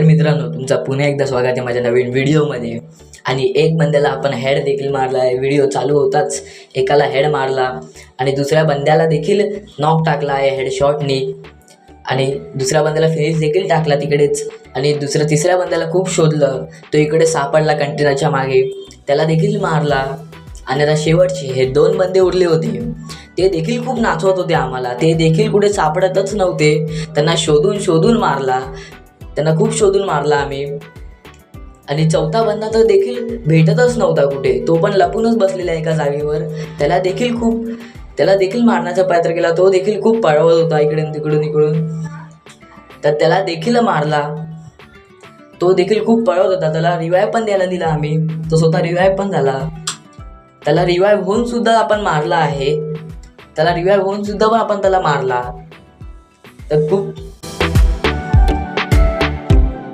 तर मित्रांनो, तुमचं पुन्हा एकदा स्वागत आहे माझ्या नवीन व्हिडिओमध्ये. आणि एक बंद्याला आपण हेड देखील मारला आहे. व्हिडिओ चालू होताच एकाला हेड मारला आणि दुसऱ्या बंद्याला देखील नॉक टाकला आहे हेडशॉटनी. आणि दुसऱ्या बंद्याला फिनिश देखील टाकला तिकडेच. आणि तिसऱ्या बंद्याला खूप शोधलं, तो इकडे सापडला कंटेनरच्या मागे, त्याला देखील मारला. आणि आता शेवटचे हे 2 बंदे उरले होते, ते देखील खूप नाचवत होते आम्हाला. ते देखील कुठे सापडतच नव्हते. त्यांना शोधून शोधून मारला, त्यांना खूप शोधून मारला आम्ही. आणि चौथा बंदा तर देखील भेटतच नव्हता कुठे, तो पण लपूनच बसलेला एका जागेवर. त्याला देखील मारण्याचा प्रयत्न केला, तो देखील खूप पळवत होता इकडून तिकडून. तर त्याला देखील मारला, तो देखील खूप पळवत होता. त्याला रिवाईव्ह पण द्यायला दिला आम्ही, तो स्वतः रिवाईव्ह पण झाला. त्याला रिवाईव्ह होऊन सुद्धा आपण मारला आहे, त्याला मारला. तर खूप